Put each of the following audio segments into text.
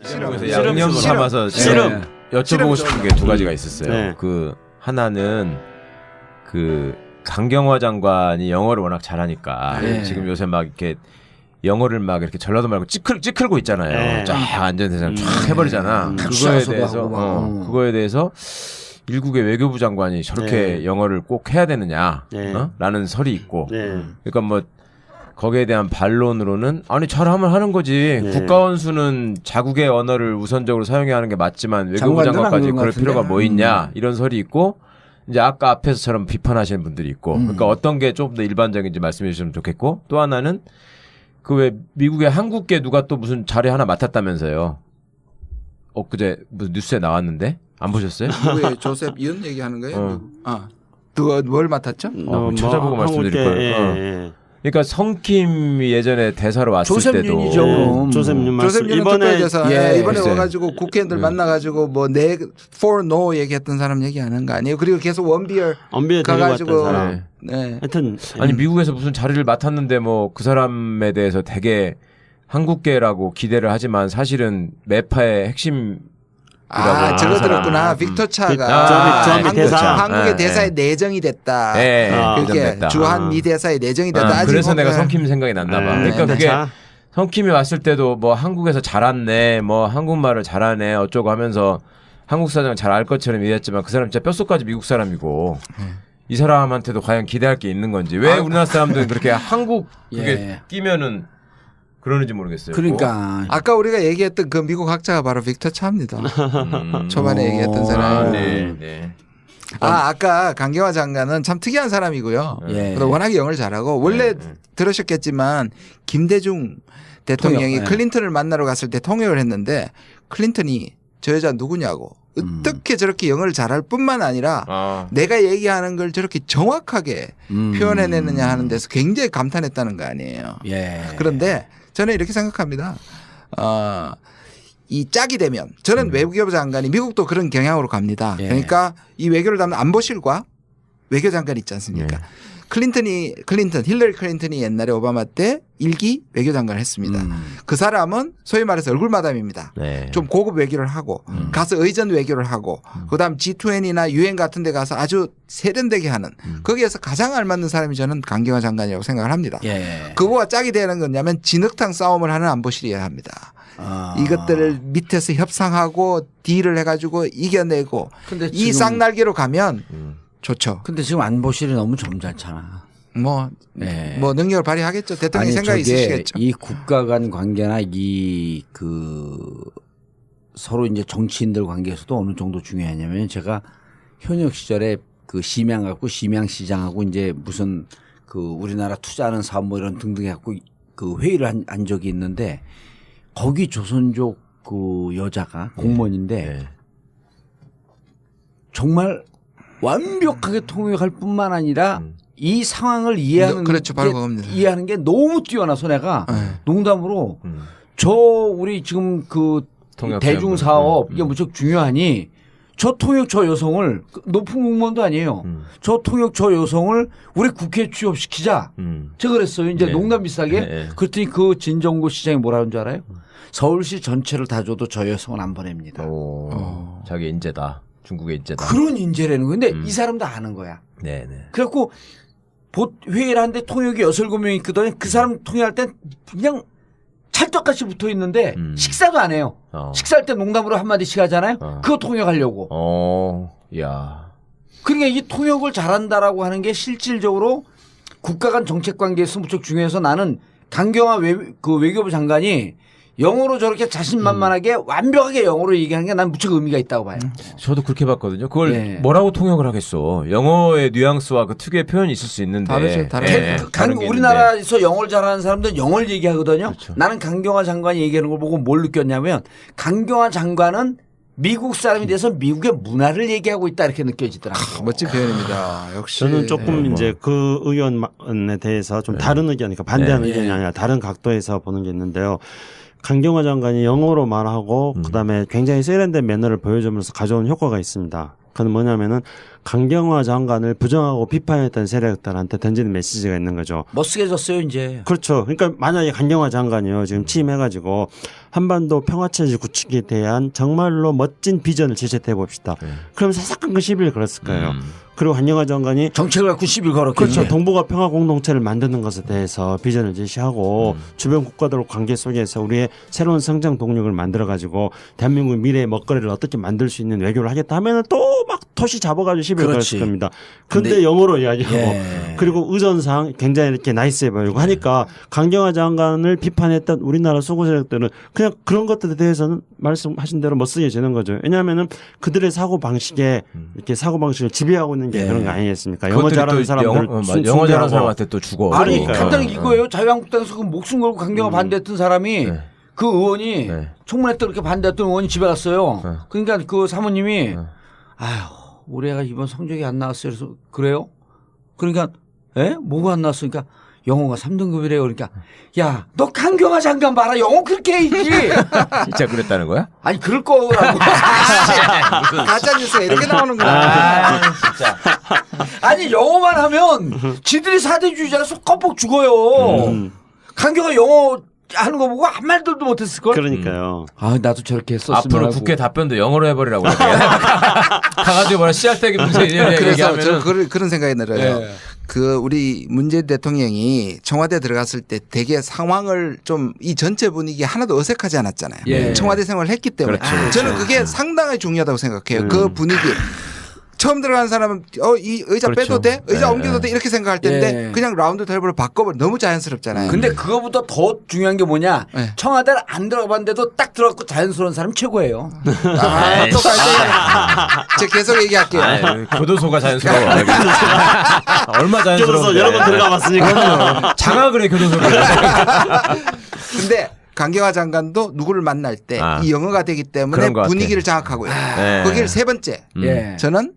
그래서 양념 삼아서 여쭤보고 싶은 게 두 가지가 있었어요. 네. 그 하나는 그 강경화 장관이 영어를 워낙 잘하니까 지금 요새 막 이렇게 영어를 막 이렇게 전라도 말고 찌클고 있잖아요. 네. 쫙 안전대상 쫙 해버리잖아. 그거에 대해서 일국의 외교부 장관이 저렇게 영어를 꼭 해야 되느냐, 라는 설이 있고. 그러니까 뭐 거기에 대한 반론으로는 아니 잘하면 하는 거지. 국가원수는 자국의 언어를 우선적으로 사용해야 하는 게 맞지만 외교부 장관까지 그럴 필요가 뭐 있냐 이런 설이 있고. 이제 아까 앞에서처럼 비판하시는 분들이 있고, 그러니까 어떤 게 좀 더 일반적인지 말씀해 주시면 좋겠고, 또 하나는 그 왜 미국의 한국계 누가 또 무슨 자리 하나 맡았다면서요? 엊그제 무슨 뉴스에 나왔는데 안 보셨어요? 왜 조셉 윤 얘기하는 거예요? 누가 뭘 맡았죠? 찾아보고 말씀드릴 거예요. 그러니까 성킴이 예전에 대사로 왔을 조셉 때도 윤이죠. 조셉 윤 조셉 윤은 이번에 이번에 와가지고 국회의원들 만나가지고 뭐 for no 얘기했던 사람 얘기하는 거 아니에요? 그리고 계속 원비어 가가지고 사람. 하여튼 아니 미국에서 무슨 자리를 맡았는데 뭐 그 사람에 대해서 되게 한국계라고 기대를 하지만 사실은 매파의 핵심 저거 들었구나. 빅터 차가 한국의 대사에 내정이 됐다. 그렇게 주한 미 대사에 내정이 됐다. 그래서 내가 성킴 생각이 났나 봐. 그러니까 그게 성킴이 왔을 때도 뭐 한국에서 자랐네, 뭐 한국말을 잘하네 어쩌고 하면서 한국 사정 잘 알 것처럼 얘기했지만 그 사람 진짜 뼛속까지 미국 사람이고 이 사람한테도 과연 기대할 게 있는 건지 왜 우리나라 사람들은 그렇게 한국 그게 끼면은 그러는지 모르겠어요. 그러니까 아까 우리가 얘기했던 그 미국 학자가 바로 빅터 차입니다. 초반에 얘기했던 사람이. 아까 강경화 장관은 참 특이한 사람이고요. 워낙에 영어를 잘하고 원래 들으셨겠지만 김대중 대통령이 클린턴을 만나러 갔을 때 통역을 했는데 클린턴이 저 여자 누구냐고 어떻게 저렇게 영어를 잘할 뿐만 아니라 내가 얘기하는 걸 저렇게 정확하게 표현해내느냐 하는 데서 굉장히 감탄했다는 거 아니에요. 그런데 저는 이렇게 생각합니다. 이 짝이 되면 저는 외교부 장관이 미국도 그런 경향으로 갑니다. 그러니까 이 외교를 담는 안보실과 외교장관이 있지 않습니까? 힐러리 클린턴이 옛날에 오바마 때 1기 외교장관을 했습니다. 그 사람은 소위 말해서 얼굴마담입니다. 좀 고급 외교를 하고 가서 의전 외교를 하고 그다음 G20나 UN 같은 데 가서 아주 세련되게 하는 거기에서 가장 알맞는 사람이 저는 강경화 장관이라고 생각을 합니다. 그거와 짝이 되는 거냐면 진흙탕 싸움을 하는 안보실이어야 합니다. 이것들을 밑에서 협상하고 딜을 해가지고 이겨내고 이 쌍날개로 가면 좋죠. 근데 지금 안보실이 너무 점잖잖아. 뭐 능력을 발휘하겠죠. 대통령 생각이 있으시겠죠. 이 국가 간 관계나 서로 이제 정치인들 관계에서도 어느 정도 중요하냐면 제가 현역 시절에 그 심양시장하고 이제 무슨 그 우리나라 투자하는 사업 뭐 이런 등등 해갖고 그 회의를 한 적이 있는데 거기 조선족 그 여자가 공무원인데 정말 완벽하게 통역할 뿐만 아니라 이 상황을 이해하는 이해하는 게 너무 뛰어나서 내가 농담으로 우리 지금 그 대중 사업 이게 무척 중요하니 저 통역 저 여성을 높은 공무원도 아니에요. 저 통역 저 여성을 우리 국회에 취업시키자. 제가 그랬어요. 이제 농담 비슷하게. 그랬더니 그 진정구 시장이 뭐라는 줄 알아요? 서울시 전체를 다 줘도 저 여성은 안 보냅니다. 자기 인재다. 중국의 인재다. 그런 인재라는 건데 이 사람도 아는 거야. 그래갖고 회의를 하는데 통역이 6, 7명 있거든요. 그 사람 통역할 땐 그냥 찰떡같이 붙어 있는데 식사도 안 해요. 식사할 때 농담으로 한마디씩 하잖아요. 그거 통역하려고. 그러니까 이 통역을 잘한다라고 하는 게 실질적으로 국가 간 정책 관계에서 무척 중요해서 나는 강경화 외교부 장관이 영어로 저렇게 자신만만하게 완벽하게 영어로 얘기하는 게 난 무척 의미가 있다고 봐요. 저도 그렇게 봤거든요. 그걸 뭐라고 통역을 하겠어. 영어의 뉘앙스와 그 특유의 표현이 있을 수 있는데. 다르죠. 우리나라에서 영어를 잘하는 사람들은 영어를 얘기하거든요. 나는 강경화 장관이 얘기하는 걸 보고 뭘 느꼈냐면 강경화 장관은 미국 사람이 돼서 미국의 문화를 얘기하고 있다 이렇게 느껴지더라고요. 멋진 표현입니다. 역시. 저는 조금 이제 그 의견에 대해서 좀 다른 의견이니까 반대하는 의견이 아니라 다른 각도에서 보는 게 있는데요. 강경화 장관이 영어로 말하고 그다음에 굉장히 세련된 매너를 보여주면서 가져온 효과가 있습니다. 그건 뭐냐면은 강경화 장관을 부정하고 비판했던 세력들한테 던지는 메시지가 있는 거죠. 멋쓰게졌어요 이제. 그렇죠. 그러니까 만약에 강경화 장관이요 지금 취임해가지고 한반도 평화체제 구축에 대한 정말로 멋진 비전을 제시해 봅시다. 그럼 사사건건 10일 걸었을 거예요. 그리고 강경화 장관이 정책을 갖고 10일 걸었겠죠. 그렇죠. 동북아 평화 공동체를 만드는 것에 대해서 비전을 제시하고 주변 국가들 관계 속에서 우리의 새로운 성장 동력을 만들어 가지고 대한민국 미래의 먹거리를 어떻게 만들 수 있는 외교를 하겠다 하면은 또 막 토시 잡아가지고 10일 걸었을 겁니다. 근데 영어로 이야기하고 그리고 의전상 굉장히 이렇게 나이스해 보이고 하니까 강경화 장관을 비판했던 우리나라 수구 세력들은 그냥 그런 것들에 대해서는 말씀하신 대로 멋쓰게 되는 거죠. 왜냐하면은 그들의 사고 방식에 이렇게 사고 방식을 지배하고 있는 게 그런 거 아니겠습니까? 영어 잘하는 사람들 영어 잘하는 사람한테 또 죽어. 아니 간단히 이거예요. 자유한국당에서 그 목숨 걸고 강경화 반대했던 사람이 그 의원이 청문회 때 그렇게 반대했던 의원이 집에 갔어요. 그러니까 그 사모님이 아휴 우리 애가 이번 성적이 안 나왔어요. 그래서 그래요? 그러니까 뭐가 안 나왔으니까 영어가 3등급이래요. 그러니까 야 너 강경화 장관 봐라 영어 그렇게 해야지. 진짜 그랬다는 거야? 아니 그럴 거라고. 가짜 뉴스가 이렇게 나오는구나. 진짜. 아니 영어만 하면 지들이 사대주의자라서 껌뻑 죽어요. 강경화 영어 하는 거 보고 한 말들도 못했을 걸. 그러니까요. 아 나도 저렇게 했었으면 앞으로 하고. 국회 답변도 영어로 해버리라고. 가가지고 뭐라 씨알때기 문제 그래서 얘기하면 저 그런 생각이 들어요. 그 우리 문재인 대통령이 청와대 들어갔을 때 되게 상황을 좀 이 전체 분위기 하나도 어색하지 않았잖아요. 청와대 생활을 했기 때문에 저는 그게 상당히 중요하다고 생각해요. 그 분위기. 처음 들어가는 사람은 이 의자 빼도 돼? 의자 옮겨도 돼? 이렇게 생각할 텐데 그냥 라운드 테이블을 바꿔버려. 너무 자연스럽잖아요. 근데 그거보다 더 중요한 게 뭐냐? 청와대를 안 들어가봤는데도 딱 들어갔고 자연스러운 사람 최고예요. 똑같이. 제가 계속 얘기할게요. 교도소가 자연스러워. 얼마 자연스러워. 교도소 여러 번 들어가봤으니까. 장악을 해 교도소를. 근데 강경화 장관도 누구를 만날 때 이 영어가 되기 때문에 분위기를 장악하고요. 거기를 세 번째. 저는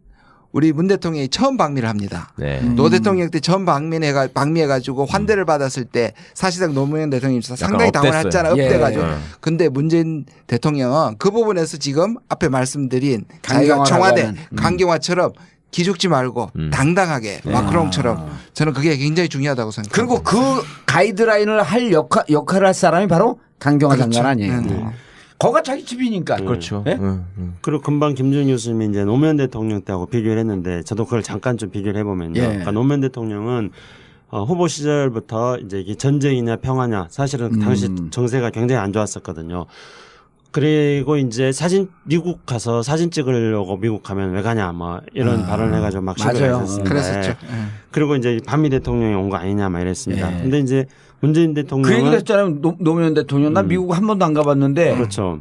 우리 문 대통령이 처음 방미를 합니다. 노 대통령 때 처음 방미해가지고 환대를 받았을 때 사실상 노무현 대통령이 상당히 당황했잖아요. 업돼가지고. 근데 문재인 대통령은 그 부분에서 지금 앞에 말씀드린 자기가 청와대 강경화처럼 기죽지 말고 당당하게 마크롱처럼 저는 그게 굉장히 중요하다고 생각합니다. 그리고 그 가이드라인을 할 역할을 할 사람이 바로 강경화 장관 아니에요. 거가 자기 집이니까. 그렇죠. 그리고 금방 김준일 교수님이 이제 노무현 대통령 때하고 비교를 했는데 저도 그걸 잠깐 좀 비교를 해보면요. 그러니까 노무현 대통령은 후보 시절부터 이제 이게 전쟁이냐 평화냐 사실은 당시 정세가 굉장히 안 좋았었거든요. 그리고 이제 미국 가서 사진 찍으려고 미국 가면 왜 가냐 뭐 이런 발언을 해가지고 막 시비를 했었습니다. 그랬었죠. 그리고 이제 반미 대통령이 온 거 아니냐 막 이랬습니다. 근데 이제 문재인 대통령은 그 얘기를 했잖아요. 노무현 대통령. 나 미국 한 번도 안 가봤는데. 그렇죠.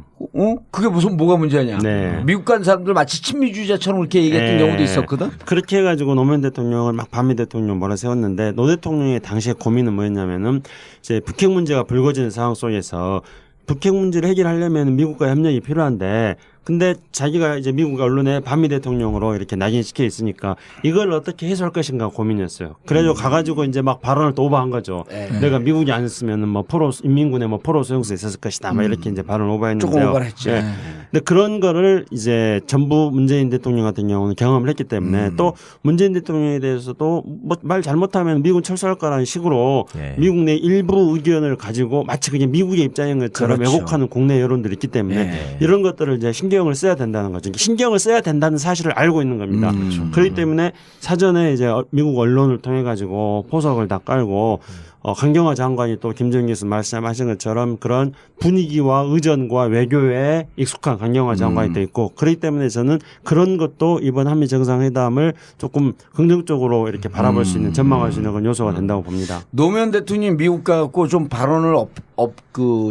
그게 뭐가 문제냐. 미국 간 사람들 마치 친미주의자처럼 그렇게 얘기했던 경우도 있었거든. 그렇게 해가지고 노무현 대통령을 막 반미 대통령 몰아세웠는데 노 대통령의 당시의 고민은 뭐였냐면은 이제 북핵 문제가 불거지는 상황 속에서 북핵 문제를 해결하려면 미국과의 협력이 필요한데 근데 자기가 이제 미국 언론에 반미 대통령으로 이렇게 낙인시켜 있으니까 이걸 어떻게 해소할 것인가 고민이었어요. 그래가지고 가가지고 이제 막 발언을 또 오버한 거죠. 내가 미국이 안 했으면은 뭐 인민군의 뭐 포로 소용소 있었을 것이다. 막 이렇게 이제 발언을 오버했는데요. 조금 오버했죠. 근데 그런 거를 이제 전부 문재인 대통령 같은 경우는 경험을 했기 때문에 또 문재인 대통령에 대해서도 뭐 말 잘못하면 미국은 철수할 거라는 식으로 미국 내 일부 의견을 가지고 마치 그게 미국의 입장인 것처럼 왜곡하는 국내 여론들이 있기 때문에 이런 것들을 이제 신경을 써야 된다는 거죠. 신경을 써야 된다는 사실을 알고 있는 겁니다. 그렇기 때문에 사전에 이제 미국 언론을 통해 가지고 포석을 다 깔고 강경화 장관이 또 김정인 교수 말씀하신 것처럼 그런 분위기와 의전과 외교에 익숙한 강경화 장관이 돼 있고 그렇기 때문에 저는 그런 것도 이번 한미 정상회담을 조금 긍정적으로 이렇게 바라볼 수 있는 전망할 수 있는 그런 요소가 된다고 봅니다. 노무현 대통령이 미국 가고 좀 발언을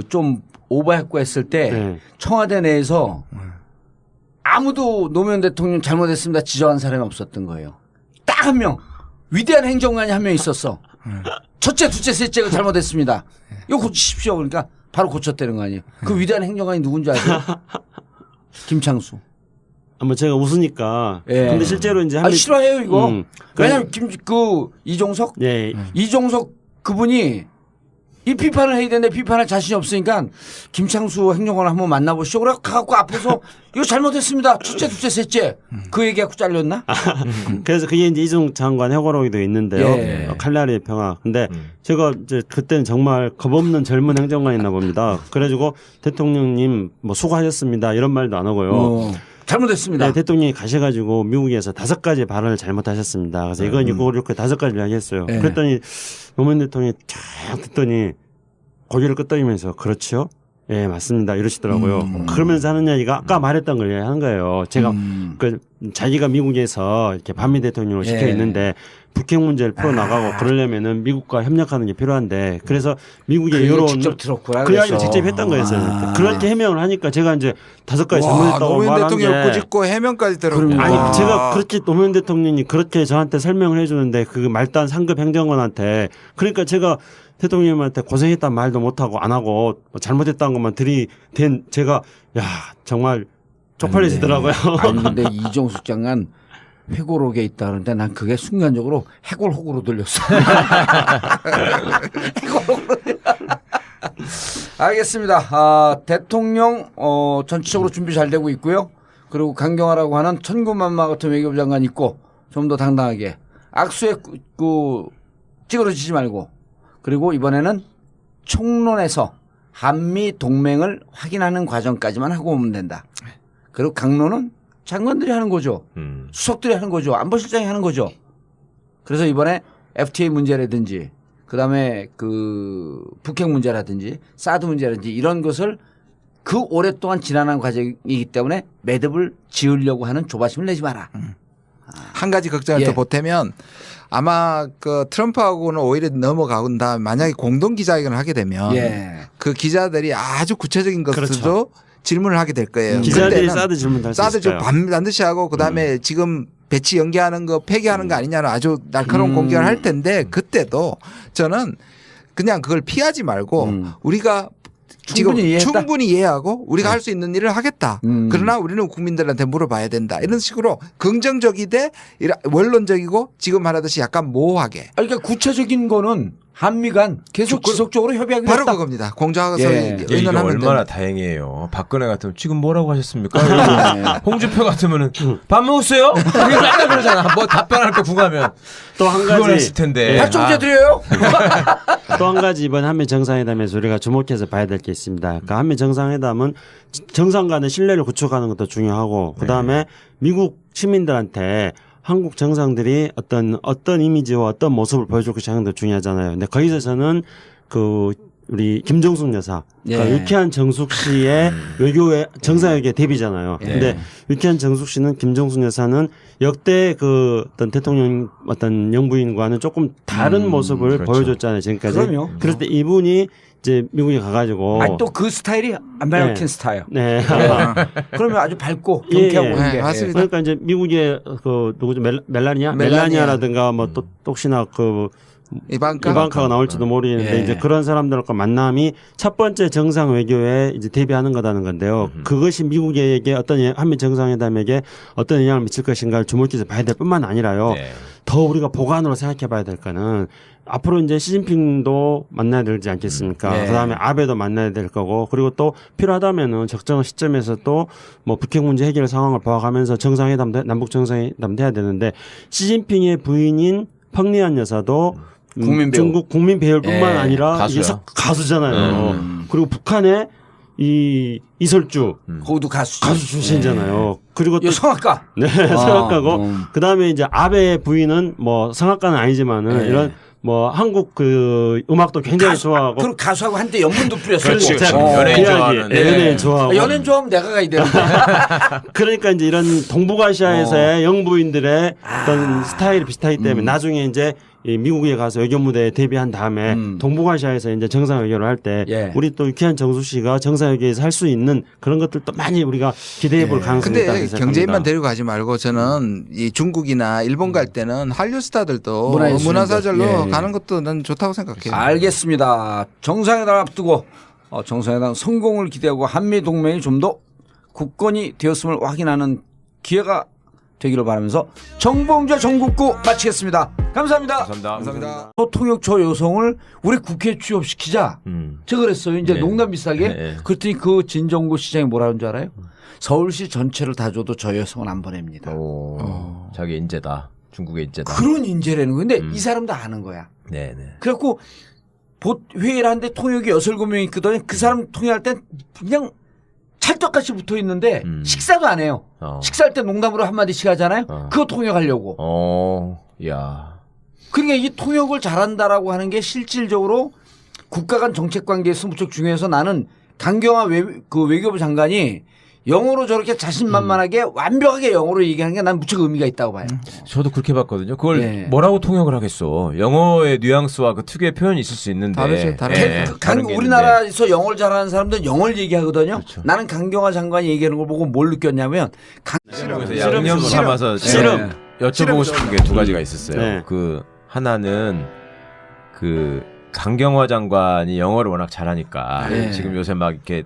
좀 오버했고 했을 때 청와대 내에서 아무도 노무현 대통령 잘못했습니다 지적한 사람이 없었던 거예요. 딱 한 명. 위대한 행정관이 한 명 있었어. 첫째, 둘째, 셋째가 잘못했습니다. 이거 고치십시오. 그러니까 바로 고쳤다는 거 아니에요. 그 위대한 행정관이 누군지 아세요? 김창수. 뭐 제가 웃으니까. 근데 실제로 이제 싫어해요 이거. 왜냐면 이종석? 이종석 그분이 이 비판을 해야 되는데 비판할 자신이 없으니까 김창수 행정관을 한번 만나보시죠. 그래 가갖고 앞에서 이거 잘못했습니다. 첫째, 둘째, 셋째 그 얘기하고 잘렸나? 그래서 그게 이제 이중 장관 회고록에도 있는데요. 예. 칼날의 평화. 근데 제가 이제 그때는 정말 겁없는 젊은 행정관이나 봅니다. 그래가지고 대통령님 뭐 수고하셨습니다 이런 말도 안 하고요. 잘못했습니다. 네, 대통령이 가셔가지고 미국에서 5가지 발언을 잘못하셨습니다. 그래서 이건 이렇게 5가지를 이야기했어요. 그랬더니 노무현 대통령이 쫙 듣더니 고개를 끄덕이면서 그렇죠? 예, 맞습니다. 이러시더라고요. 그러면서 하는 이야기가 아까 말했던 걸 하는 거예요. 제가 자기가 미국에서 이렇게 반미 대통령을 시켜 있는데 북핵 문제를 풀어나가고 그러려면은 미국과 협력하는 게 필요한데 그래서 미국의 여론 직접 들었구나. 그 이야기를 직접 했던 거였어요. 그렇게 해명을 하니까 제가 이제 5가지 잘못했다고 노무현 말한 대통령 꾸짖고 해명까지 들었고. 아니 제가 그렇게 노무현 대통령이 그렇게 저한테 설명을 해주는데 그 말단 상급 행정관한테 그러니까 제가 대통령님한테 고생했다는 말도 못하고 안 하고 잘못했다는 것만 들이댄 제가 야 정말 쪽팔려지더라고요. 아니 근데 이종숙 장관 회고록에 있다는데 난 그게 순간적으로 해골혹으로 들렸어. 해골혹으로. 알겠습니다. 대통령 전체적으로 준비 잘 되고 있고요. 그리고 강경화라고 하는 천군만마 같은 외교부 장관 있고 좀 더 당당하게 악수에 찌그러지지 말고 그리고 이번에는 총론에서 한미 동맹을 확인하는 과정까지만 하고 오면 된다. 그리고 강론은 장관들이 하는 거죠. 수석들이 하는 거죠. 안보실장이 하는 거죠. 그래서 이번에 FTA 문제라든지 그다음에 그 북핵 문제라든지 사드 문제라든지 이런 것을 그 오랫동안 지난한 과정이기 때문에 매듭을 지으려고 하는 조바심을 내지 마라. 한 가지 걱정을 더 보태면 아마 그 트럼프하고는 오히려 넘어가고 다음 만약에 공동 기자회견을 하게 되면 그 기자들이 아주 구체적인 것들도 질문을 하게 될 거예요. 기자들이 사드 질문 할 수 있어요. 사드 반드시 하고 그다음에 지금 배치 연기하는 거 폐기하는 거 아니냐는 아주 날카로운 공격을 할 텐데 그때도 저는 그냥 그걸 피하지 말고 우리가 충분히 이해하고 우리가 할 수 있는 일을 하겠다. 그러나 우리는 국민들한테 물어봐야 된다. 이런 식으로 긍정적이되 원론적이고 지금 말하듯이 약간 모호하게. 그러니까 구체적인 거는 한미 간 계속 지속적으로 협의하기로 바로 했다. 그겁니다. 공정하게 의논하면 얼마나 다행이에요. 박근혜 같으면 지금 뭐라고 하셨습니까? 홍준표 같으면은 밥 먹었어요? 맨날 그러잖아. 뭐 답변할 거 구하면 또 한 가지 했을 텐데. 발전제 드려요. 또 한 가지 이번 한미 정상회담에서 우리가 주목해서 봐야 될 게 있습니다. 그러니까 한미 정상회담은 정상 간의 신뢰를 구축하는 것도 중요하고 그다음에 미국 시민들한테 한국 정상들이 어떤 이미지와 어떤 모습을 보여줄 것이 하는 것도 중요하잖아요. 근데 거기서 저는 우리 김정숙 여사, 그러니까 유쾌한 정숙 씨의 외교의 정상회담 데뷔잖아요. 근데 유쾌한 정숙 씨는 김정숙 여사는 역대 어떤 대통령 어떤 영부인과는 조금 다른 모습을 보여줬잖아요. 지금까지. 그럼요. 그럴 때 이분이 이제 미국에 가가지고 또 그 스타일이 아메리칸 스타일. 네. 그러면 아주 밝고 경쾌하고 네, 맞습니다. 그러니까 이제 미국의 누구죠 멜라니아라든가 뭐 또 혹시나 이방카가 나올지도 모르겠는데 이제 그런 사람들과 만남이 첫 번째 정상 외교에 이제 대비하는 거다는 건데요. 그것이 미국에게 한미 정상회담에게 어떤 영향을 미칠 것인가를 주목해서 봐야 될 뿐만 아니라요. 더 우리가 보관으로 생각해 봐야 될 거는 앞으로 이제 시진핑도 만나야 되지 않겠습니까? 그다음에 아베도 만나야 될 거고 그리고 또 필요하다면은 적정한 시점에서 또 뭐 북핵 문제 해결 상황을 봐가면서 정상회담도 남북 정상회담도 해야 되는데 시진핑의 부인인 펑리안 여사도 중국 국민 배우뿐만 아니라 가수잖아요. 그리고 북한의 이설주 거기도 가수 출신이잖아요. 그리고 또 성악가. 성악가고 그다음에 이제 아베 부인은 뭐 성악가는 아니지만은 이런 뭐 한국 음악도 굉장히 좋아하고 그리고 가수하고 한때 연문도 뿌렸어요. 연예인 좋아하는. 연예인 좋아하고. 연예인 좋아하면 내가 가야 되는데. 그러니까 이제 이런 동북아시아에서의 영부인들의 어떤 스타일이 비슷하기 때문에 나중에 이제 이 미국에 가서 외교 무대에 데뷔한 다음에 동북아시아에서 이제 정상 외교를 할 때 우리 또 유쾌한 정수 씨가 정상 외교에서 할 수 있는 그런 것들도 많이 우리가 기대해 볼 가능성이 있다고 생각합니다. 근데 경제인만 데리고 가지 말고 저는 이 중국이나 일본 갈 때는 한류 스타들도 문화사절로 가는 것도 난 좋다고 생각해요. 알겠습니다. 정상회담 앞두고 정상회담 성공을 기대하고 한미 동맹이 좀 더 굳건히 되었음을 확인하는 기회가 되기를 바라면서 정봉재 정국구 마치겠습니다. 감사합니다. 감사합니다. 통역처 여성을 우리 국회에 취업시키자. 제가 그랬어요. 이제 농담 비슷하게. 그랬더니 그 진정구 시장이 뭐라는 줄 알아요? 서울시 전체를 다 줘도 저 여성은 안 보냅니다. 자기 인재다. 중국의 인재다. 그런 인재라는 건데 이 사람도 아는 거야. 네네. 그래갖고 회의를 하는데 통역이 6-7명 있거든요. 그 사람 통역할 땐 그냥 찰떡같이 붙어 있는데 식사도 안 해요. 식사할 때 농담으로 한마디씩 하잖아요. 그거 통역하려고. 야. 그러니까 이 통역을 잘한다라고 하는 게 실질적으로 국가 간 정책 관계에서 무척 중요해서 나는 강경화 외교부 장관이 영어로 저렇게 자신만만하게 완벽하게 영어로 얘기하는 게 난 무척 의미가 있다고 봐요. 저도 그렇게 봤거든요. 그걸 뭐라고 통역을 하겠어. 영어의 뉘앙스와 그 특유의 표현이 있을 수 있는데. 우리나라에서 영어를 잘하는 사람들은 영어를 얘기하거든요. 그렇죠. 나는 강경화 장관이 얘기하는 걸 보고 뭘 느꼈냐면 양념 삼아서 여쭤보고 싶은 게 두 가지가 있었어요. 그 하나는 그 강경화 장관이 영어를 워낙 잘하니까 지금 요새 막 이렇게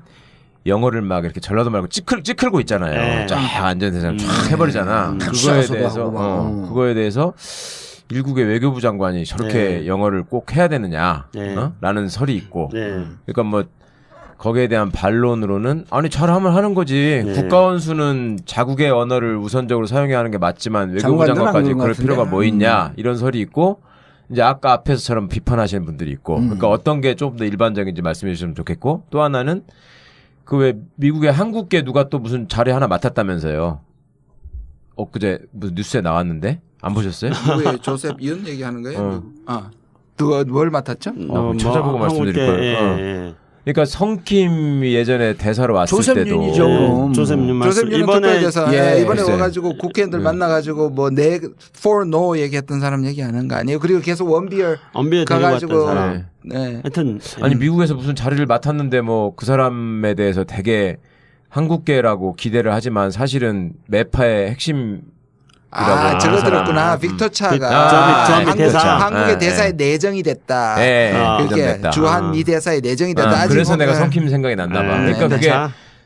영어를 막 이렇게 전라도 말고 찌클고 있잖아요. 쫙 안전대상 쫙 해버리잖아. 그거에 대해서 일국의 외교부 장관이 저렇게 영어를 꼭 해야 되느냐, 라는 설이 있고. 그러니까 뭐 거기에 대한 반론으로는 아니 잘하면 하는 거지. 국가원수는 자국의 언어를 우선적으로 사용해야 하는 게 맞지만 외교부 장관까지 그럴 필요가 뭐 있냐 이런 설이 있고. 이제 아까 앞에서처럼 비판하시는 분들이 있고. 그러니까 어떤 게 좀 더 일반적인지 말씀해 주시면 좋겠고. 또 하나는 그 왜 미국의 한국계 누가 또 무슨 자리 하나 맡았다면서요. 엊그제 무슨 뉴스에 나왔는데 안 보셨어요? 미국의 조셉 윤 얘기하는 거예요? 누가 뭘 맡았죠? 찾아보고 말씀드릴 거예요. 그러니까 성킴이 예전에 대사로 왔을 때도 조셉 윤 이번에 와가지고 국회의원들 만나가지고 뭐 for no 얘기했던 사람 얘기하는 거 아니에요? 그리고 계속 원비어 가가지고 하여튼 아니 미국에서 무슨 자리를 맡았는데 뭐 그 사람에 대해서 되게 한국계라고 기대를 하지만 사실은 매파의 핵심 저거 들었구나. 빅터 차가 한국의 대사에 내정이 됐다. 그게 주한 미 대사에 내정이 됐다. 그래서 내가 성킴 생각이 났나 봐. 그러니까 그게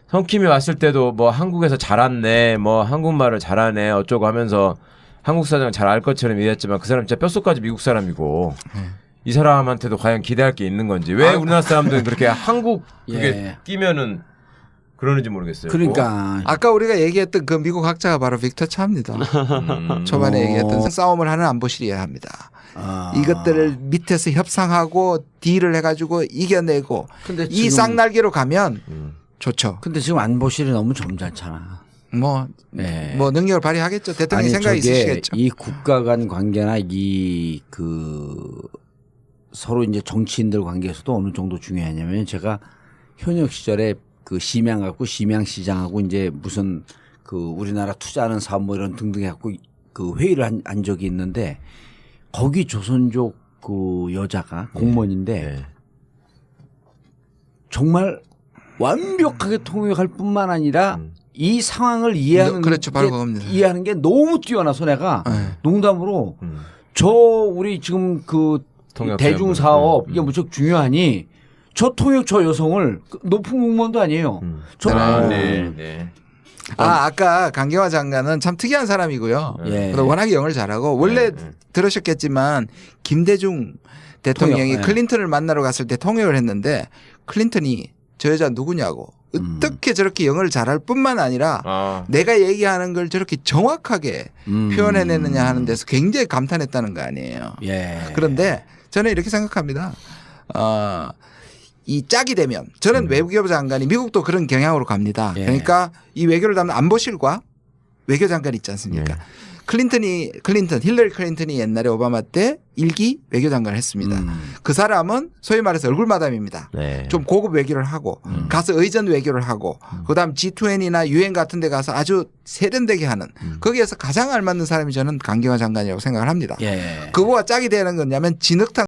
성킴이 왔을 때도 뭐 한국에서 자랐네, 뭐 한국말을 잘하네 어쩌고 하면서 한국 사정 잘 알 것처럼 얘기했지만 그 사람 진짜 뼛속까지 미국 사람이고 이 사람한테도 과연 기대할 게 있는 건지 왜 우리나라 사람들은 그렇게 한국 그게 끼면은 그러는지 모르겠어요. 그러니까 아까 우리가 얘기했던 그 미국 학자가 바로 빅터 차입니다. 초반에 얘기했던 싸움을 하는 안보실이어야 합니다. 이것들을 밑에서 협상하고 딜을 해가지고 이겨내고 이 쌍날개로 가면 좋죠. 근데 지금 안보실이 너무 점잖잖아. 뭐 능력을 발휘하겠죠. 대통령이 생각이 있으시겠죠. 이 국가 간 관계나 서로 이제 정치인들 관계에서도 어느 정도 중요하냐면 제가 현역 시절에 그 심양 시장하고 이제 무슨 그 우리나라 투자하는 사업 뭐 이런 등등 해갖고 그 회의를 한 적이 있는데 거기 조선족 그 여자가 공무원인데 정말 완벽하게 통역할 뿐만 아니라 이 상황을 이해하는 이해하는 게 너무 뛰어나서 내가 농담으로 우리 지금 그 대중 사업 이게 무척 중요하니 저 통역처 여성을 높은 공무원도 아니에요. 아까 강경화 장관은 참 특이한 사람이고요. 워낙에 영어를 잘하고 원래 들으셨겠지만 김대중 대통령이 클린턴을 만나러 갔을 때 통역을 했는데 클린턴이 저 여자 누구냐고 어떻게 저렇게 영어를 잘할 뿐만 아니라 내가 얘기하는 걸 저렇게 정확하게 표현해내느냐 하는 데서 굉장히 감탄했다는 거 아니에요. 그런데 저는 이렇게 생각합니다. 이 짝이 되면 저는 외교부 장관이 미국도 그런 경향으로 갑니다. 그러니까 이 외교를 담는 안보실과 외교장관 있지 않습니까? 힐러리 클린턴이 옛날에 오바마 때 1기 외교장관을 했습니다. 그 사람은 소위 말해서 얼굴마담입니다. 좀 고급 외교를 하고 가서 의전 외교를 하고 그다음 G20나 UN 같은 데 가서 아주 세련되게 하는 거기에서 가장 알맞는 사람이 저는 강경화 장관이라고 생각을 합니다. 그거와 짝이 되는 거냐면 진흙탕